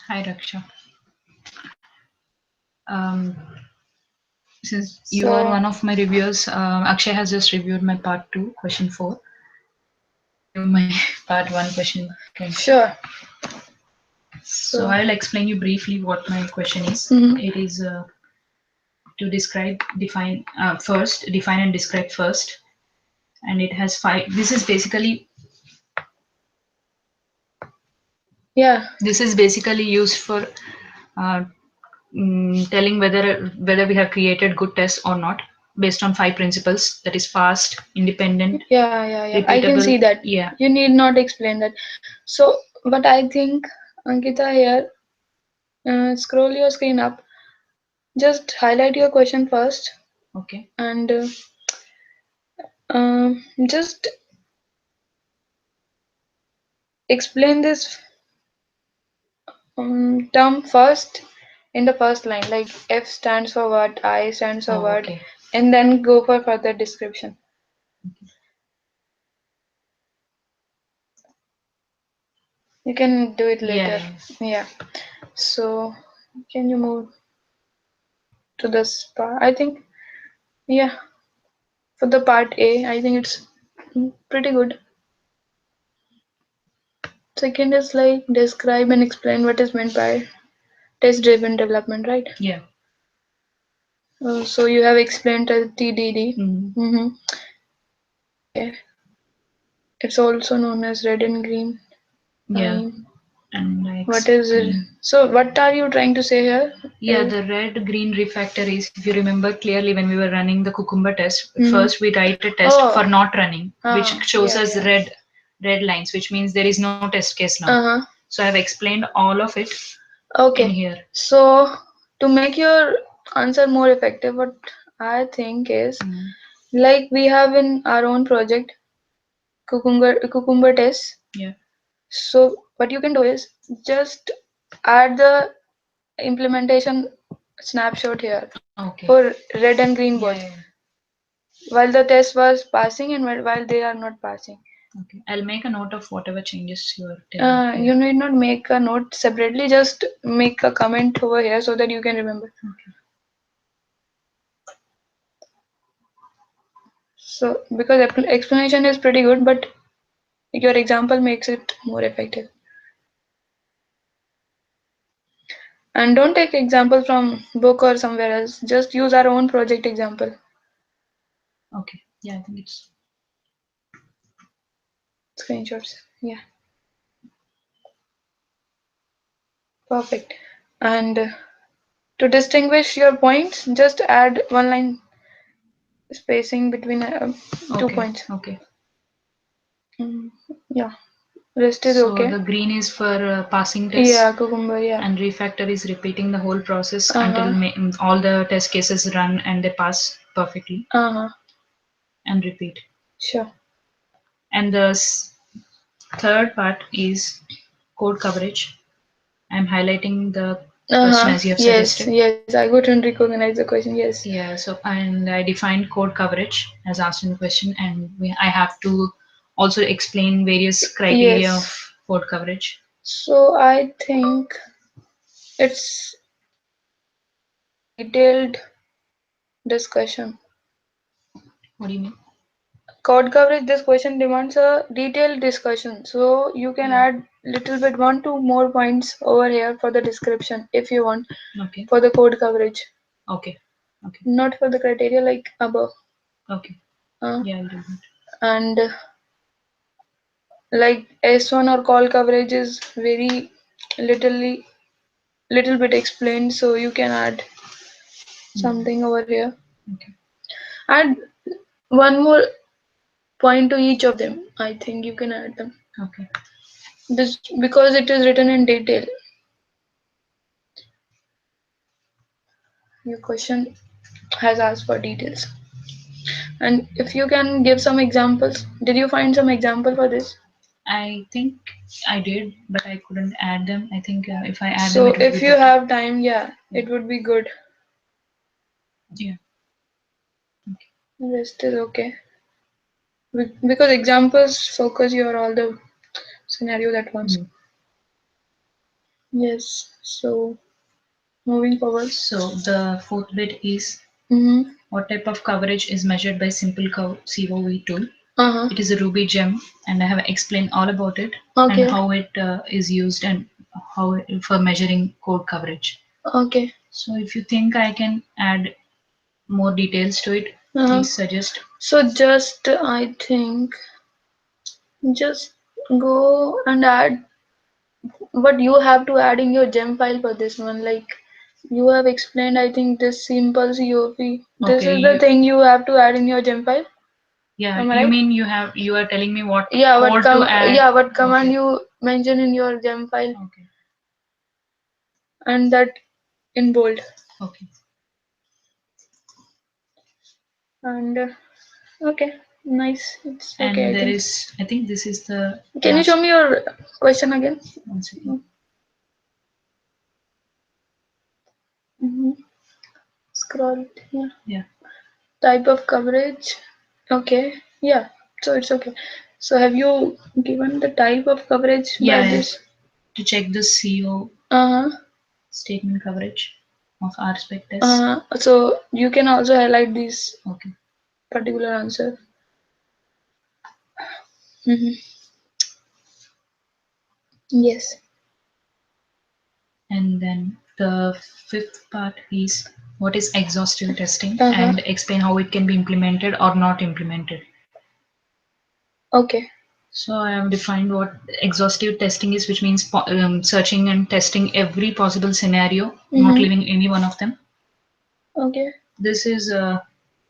Hi, Raksha. Um, since you are So, one of my reviewers, Akshay has just reviewed my part 2, question 4. Review my part 1, question 10. sure. So So, I'll explain you briefly what my question is. mhm. It is to define and describe first. And it has five. Yeah, This is basically used for uh, telling whether we have created good tests or not based on five principles. That is fast, independent, yeah. I can see repeatable. that. Yeah. You need not explain that. So, but I think, Ankita, here, scroll your screen up. Just highlight your question first Okay. and just explain this term first in the first line. Like F stands for what, I stands for Oh, what, okay. and then go for further description. You can do it Yeah, later. yeah. Yeah. So, can you move to this part? I think, yeah, for the part A, I think it's pretty good. Second is like describe and explain what is meant by test driven development, right? Yeah. So you have explained the TDD. Mm. Mm-hmm. Okay. It's also known as red and green Yeah. line. And I What is it? explain. So what are you trying to say here? Yeah, the red green refactor is, if you remember clearly when we were running the cucumber test, Mm-hmm. first we write a test for Oh, not running, which shows yeah, us yeah. red lines, which means there is no test case now. Uh-huh. So I've explained all of it in Okay. here. So to make your answer more effective, what I think is Mm. like we have in our own project cucumber test. Yeah. So what you can do is just add the implementation snapshot here Okay. for red and green Yeah, both yeah, yeah. while the test was passing and while they are not passing. Okay. I'll make a note of whatever changes you are telling here. You need not make a note separately, just make a comment over here so that you can remember. Okay. So because explanation is pretty good, but your example makes it more effective. And don't take example from book or somewhere else. Just use our own project example. Okay. Yeah, I think it's Screenshots. Yeah, perfect. And to distinguish your points, just add one line spacing between two okay. points. Okay. Mm, yeah, rest is So okay. the green is for passing tests, Yeah, cucumber. Yeah. and refactor is repeating the whole process Uh until huh. all the test cases run and they pass perfectly, Uh huh. and repeat. Sure. And the third part is code coverage. I'm highlighting the Uh question huh. as you have Yes. suggested. Yes. I couldn't recognize the question. Yes. Yeah, so and I defined code coverage as asked in the question, and I have to also explain various criteria Yes. of code coverage. So I think it's detailed discussion. What do you mean? Code coverage. This question demands a detailed discussion. So you can Yeah. add little bit one two more points over here for the description if you want Okay. for the code coverage, Okay. Okay. not for the criteria like above. Okay. Uh, Yeah, I'll do that. and like S1 or call coverage is very little little bit explained, so you can add Mm. something over here. Okay. Add one more point to each of them. I think you can add them. Okay. This because it is written in detail. Your question has asked for details. And if you can give some examples, did you find some example for this? I think I did, but I couldn't add them. I think if I add them, So it would be if you better. have time, yeah, Yeah. it would be good. Yeah. Okay. Rest is okay. Because examples focus your all the scenarios at once. Mm. Yes. So moving forward. So the fourth bit is Mm-hmm. what type of coverage is measured by simple COV tool. Uh-huh. It is a Ruby gem, and I have explained all about it and Okay. how it is used and how for measuring code coverage. Okay. So if you think I can add more details to it, Uh-huh. please suggest. So just I think just go and add what you have to add in your gem file for this one. Like you have explained, I think this simple COP. This Okay, is the thing you have to add in your gem file. yeah, Am I you right? mean you are telling me what Yeah. code to add? Yeah. What command Okay, you mention in your gem file, okay, and that in bold. okay. And okay, nice. It's okay. And I there think. is, I think this is the Can you show last. me your question again? One second. Mm-hmm. Scroll. Yeah. Yeah, Type of coverage. Okay. Yeah. So it's okay. So have you given the type of coverage by yeah. this? To check the CO Uh-huh. statement coverage of our spec test. Uh-huh. So you can also highlight this Okay. particular answer. Mm-hmm. Yes. And then the fifth part is what is exhaustive testing Uh-huh. and explain how it can be implemented or not implemented. Okay. So I have defined what exhaustive testing is, which means searching and testing every possible scenario, not Mm-hmm. leaving any one of them. Okay. This is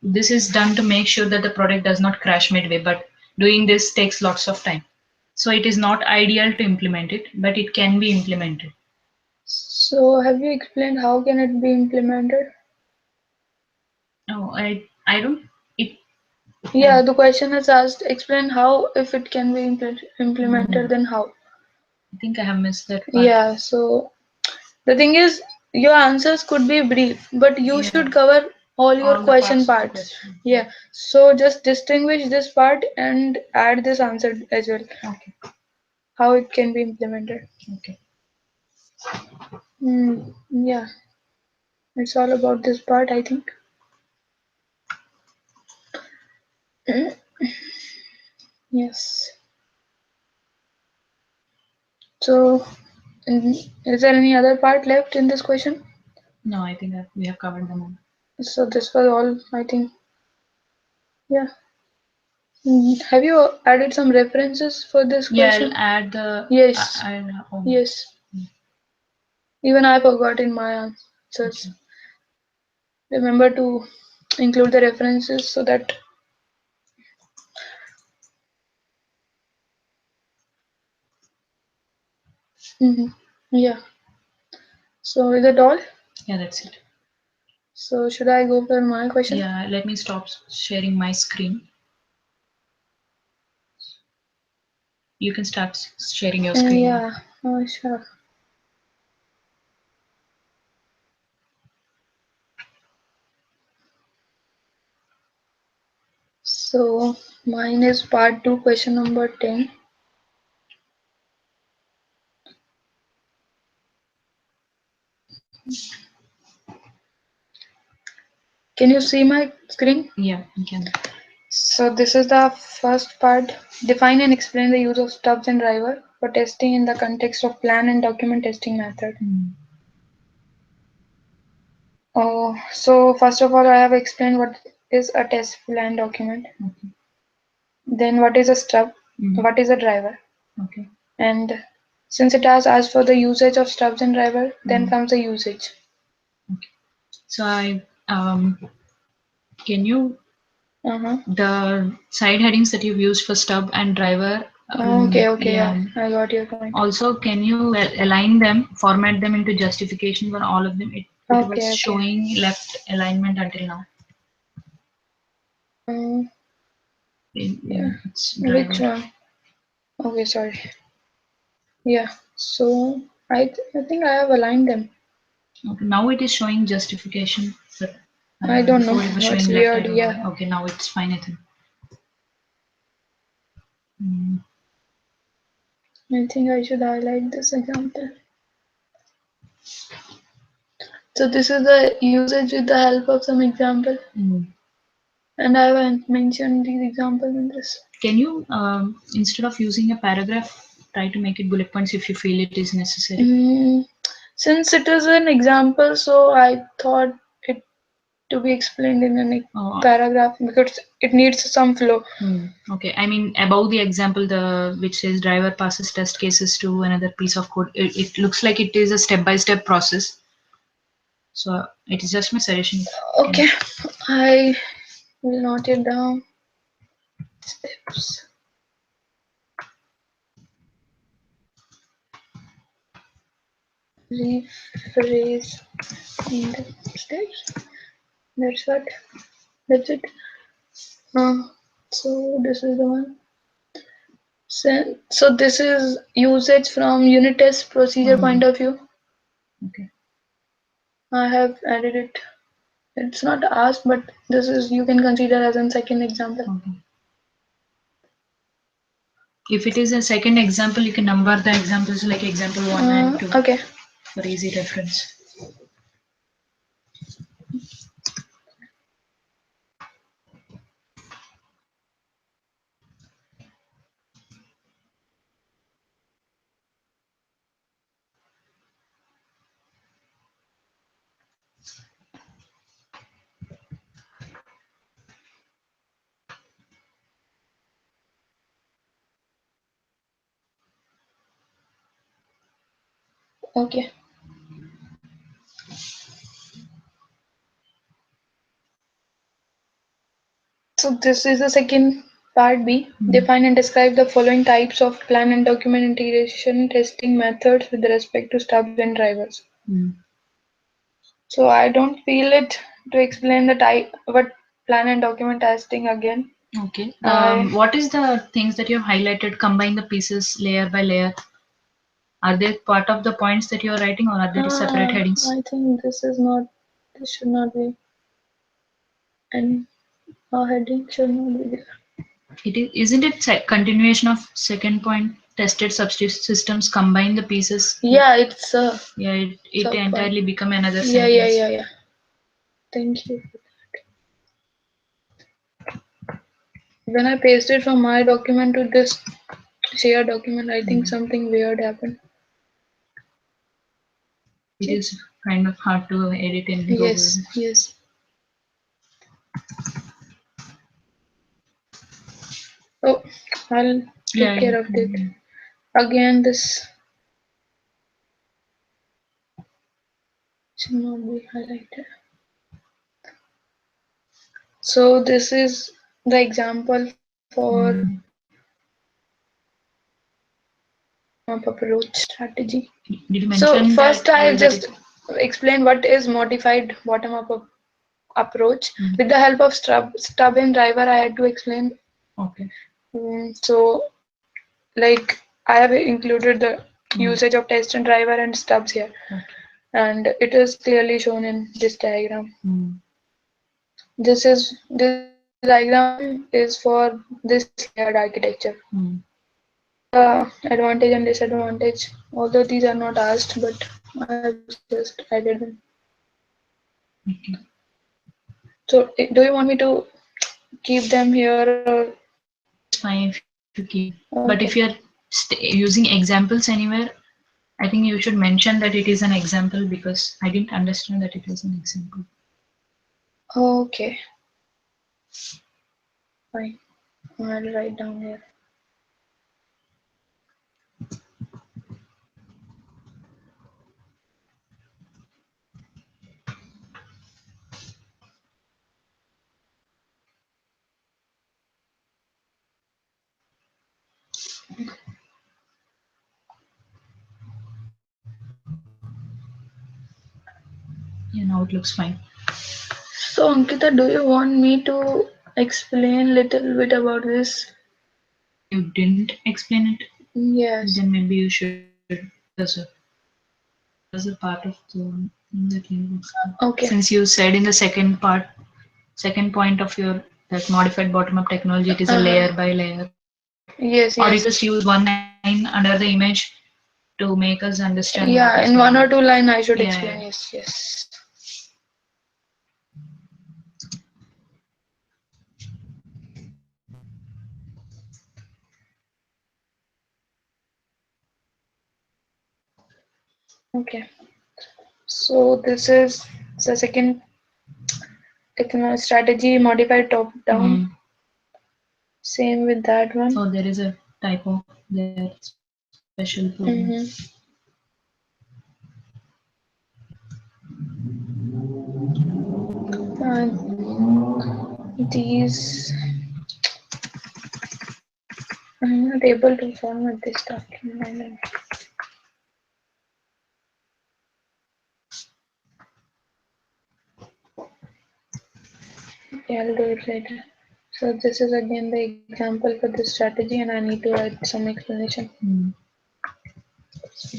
this is done to make sure that the product does not crash midway, but doing this takes lots of time. So it is not ideal to implement it, but it can be implemented. So have you explained how can it be implemented? No, I don't. It. Yeah, the question is asked, explain how if it can be No, implemented, then how. I think I have missed that part. Yeah, so the thing is, your answers could be brief, but you Yeah, should cover all your all the question parts of the parts. question. Yeah. Yeah, so just distinguish this part and add this answer as well, Okay. how it can be implemented. Okay. Yeah, it's all about this part, I think. Yes. So, is there any other part left in this question? No, I think we have covered them all. So this was all, I think. Yeah. Have you added some references for this Yeah, I'll question? add the. Yes. Oh, Yes. Even I forgot in my answers. okay. Remember to include the references so that. Mhm. Yeah. So is that all? Yeah, that's it. So should I go for my question? Yeah, let me stop sharing my screen. You can start sharing your screen now. Yeah. Oh, sure. So mine is part 2, question number 10. Can you see my screen? Yeah, you can. So this is the first part. Define and explain the use of stubs and driver for testing in the context of plan and document testing method. Mm. Oh, so first of all, I have explained what is a test plan document. Okay. Then what is a stub? Mm. What is a driver? Okay. And since it has asked for the usage of stubs and driver, then comes the usage. Okay. So can you Uh-huh. the side headings that you've used for stub and driver? Okay, okay, Yeah. yeah, I got your point. Also, can you align them, format them into justification for all of them? It was Okay, okay. showing left alignment until now. Um, yeah. It's Which driver. one? Okay, sorry. Yeah. So I think I have aligned them. Okay, now it is showing justification. But I don't know before it was what's showing left. I weird. don't know Yeah. why. Okay, now it's fine. I think. Mm, I think I should highlight this example. So this is the usage with the help of some example, and I haven't mentioned these examples in this. Can you, instead of using a paragraph, try to make it bullet points if you feel it is necessary? Since it is an example, so I thought it to be explained in a paragraph because it needs some flow. Okay, I mean above the example, the which says driver passes test cases to another piece of code. It looks like it is a step-by-step process. So it is just my suggestion. Okay, I will note it down. Steps. Rephrase in the steps. That's what. That's it. So this is the one. So this is usage from unit test procedure point of view. Okay. I have added it. It's not asked, but this is you can consider as a second example. Okay. If it is a second example, you can number the examples like example 1 and 2. Okay. For easy reference. Okay. So this is the second part B. Define and describe the following types of plan and document integration testing methods with respect to stubs and drivers. So I don't feel it to explain the type what plan and document testing again. Okay. What is the things that you have highlighted? Combine the pieces layer by layer. Are they part of the points that you are writing, or are they separate headings? I think this is not. This should not be. And a heading should not be there. Isn't it continuation of second point? Tested systems combine the pieces. Yeah, it's yeah. It entirely become another yeah, sentence. yeah. Thank you. When I pasted from my document to this shared document, I think something weird happened. It is kind of hard to edit in Google. Yes. Oh, I'll take care of it. Again, this should not be highlighted. So this is the example for bottom-up approach strategy. Did you So mention first that? I'll just explain what is modified bottom-up approach. With the help of stub and driver, I had to explain. Okay. So like I have included the usage of test and driver and stubs here. And it is clearly shown in this diagram. This diagram is for this layered architecture. The advantage and disadvantage, although these are not asked, but I have just added them. Okay. So do you want me to keep them here or? It is fine if you keep. Okay. But if you are using examples anywhere, I think you should mention that it is an example, because I didn't understand that it was an example. Okay. Fine. I'll write down here. Yeah, now it looks fine. So Ankita, do you want me to explain little bit about this? You didn't explain it? Yes. Then maybe you should, because it was a part of the Okay. Since you said in the second point of your that modified bottom-up technology, it is a layer by layer. Yes. Or you just use one line under the image to make us understand. Yeah, in one or two line I should explain. Yes. Okay. So this is the second strategy modified top down. Mm. Same with that one. Oh, there is a typo there, special program. Mm-hmm. These I'm not able to format this document. Okay, I'll do it later. So this is again the example for this strategy, and I need to write some explanation. Mm.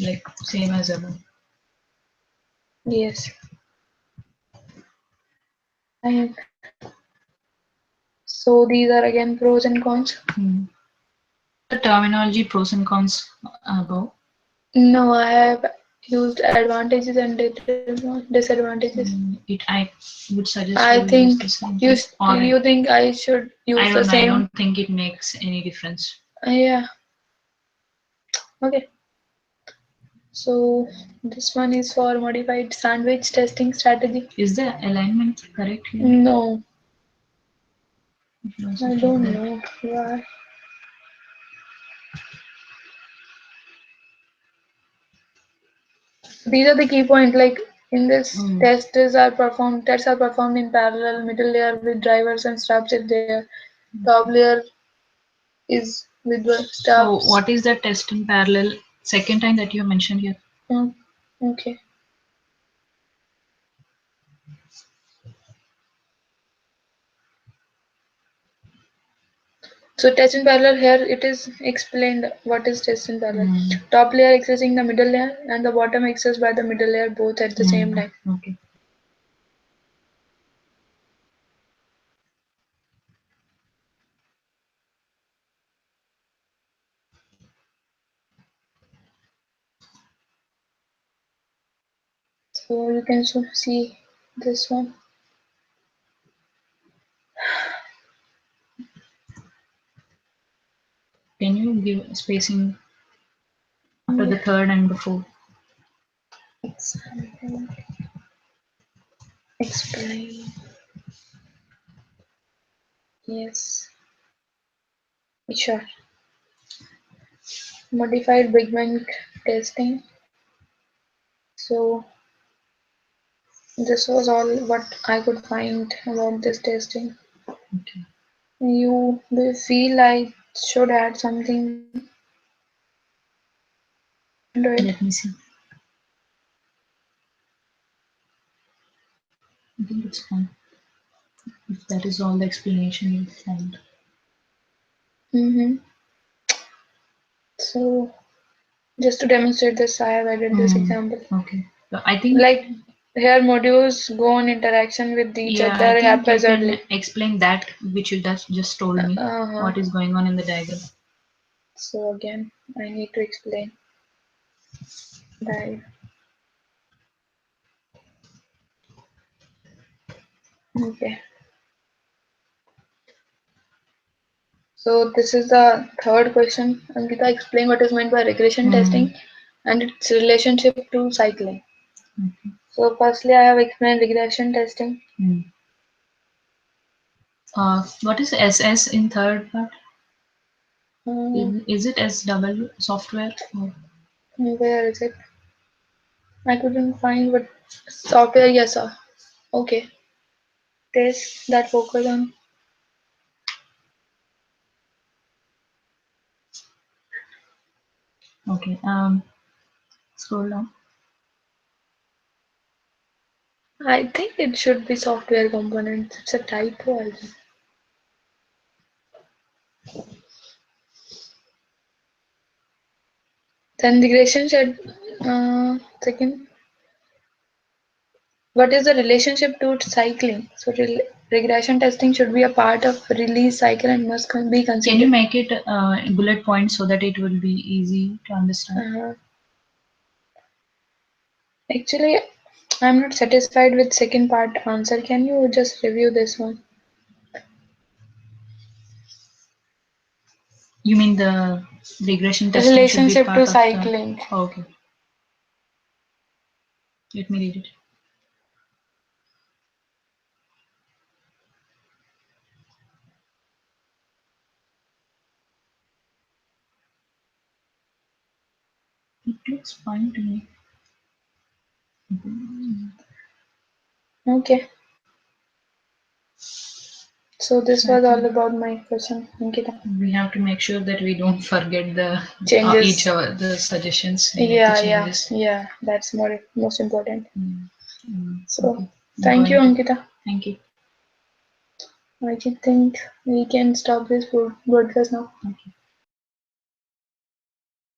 Like same as above. Yes. And so these are again pros and cons. Mm. Use the terminology pros and cons above. No, I have used advantages and disadvantages. I would suggest I you use think the same thing. Or you think I should use the I same? don't think it makes any difference. Yeah. Okay. So this one is for modified sandwich testing strategy. Is the alignment correct here? No, You should also I check don't that. know why. These are the key points. Like in this, Mm. tests are performed in parallel. Middle layer with drivers and stubs is there. Top layer is with the So stubs. what is the test in parallel? Second time that you mentioned here. Mm, okay. So test in parallel here it is explained what is test in parallel. Mm. Top layer accessing the middle layer and the bottom accessed by the middle layer both at the same Mm. time. Okay. So you can see this one. Can you give spacing after Yeah. the third and the fourth? Example. Explain. Yes. Sure. Modified pigment testing. So this was all what I could find about this testing. Okay. Do you feel I should add something into it? Let me see. I think it's fine. If that is all the explanation you find. Mm-hmm. So just to demonstrate this, I have added this Mm. example. Okay. So I think, Like here modules go on interaction with each yeah, I other think you can haphazardly. explain that which you just told me. Uh-huh. What is going on in the diagram? So again, I need to explain that. Okay. So this is the third question. Ankita, explain what is meant by regression Mm. testing and its relationship to cycling. Okay. So firstly, I have explained regression testing. Mm. What is SS in third part? Uh, Is it SW software? Or? where is it? I couldn't find what software. Yes, sir. Okay. Tests that focus on. Okay. Scroll down. I think it should be software components. It's a typo. I think. Then regression should. Second, what is the relationship to cycling? So regression testing should be a part of release cycle and must be Can you considered. make it bullet points so that it will be easy to understand? Uh, Actually, I'm not satisfied with second part answer. Can you just review this one? You mean the regression testing should be Relationship part to of the. cycling. Okay. Let me read it. It looks fine to me. Okay. So this So I was all think about my question, Ankita. we have to make sure that we don't forget the each Changes. of the suggestions. We make the Yeah, yeah, changes. yeah. That's most important. Mm, So okay, I'm thank you, going to. Ankita. Thank you. I think we can stop this broadcast now. Okay.